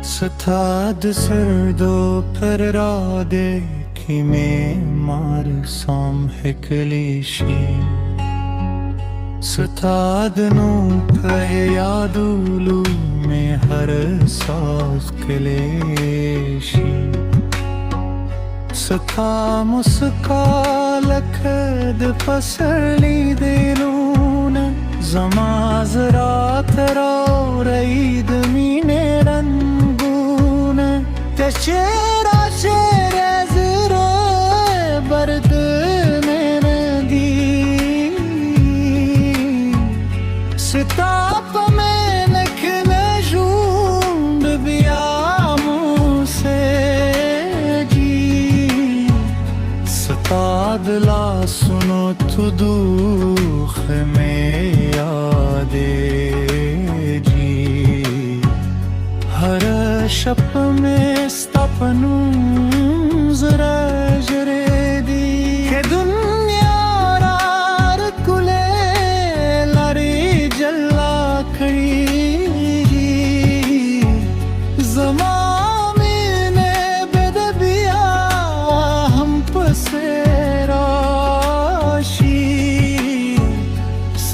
Stad sırdo perrade kime mar sam heklişi Stad nu peyadulu me har saas keleşi Sata muskal pasli dilun zama zara tara reid mine rangun te chera chere zira bard menadi sitap mein likhne jund biyamu se Stad la suno tu dukh mein yaade ji har shab mein stapnun zara jaredi ke dunya rar kule lari jalla khari zama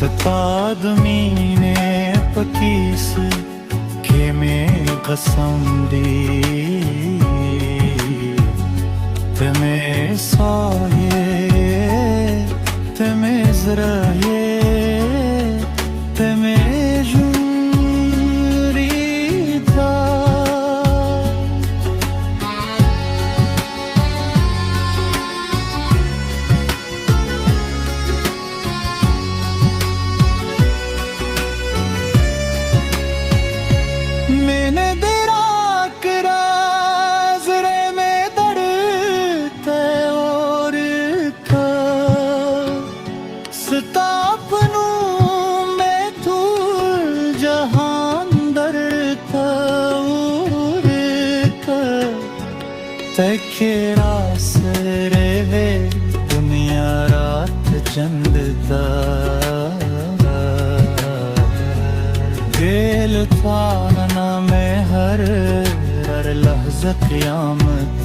Stad mine pakis ke mein qasam di teme saye teme zraye teme jurida मैंने तेरा कराज़रे में दर्द और का सतापनू मैं तू जहान दर्द और का तेरा सरे वे दुनिया रात चंद दा दिल थाना में हर लहज़ा क़यामत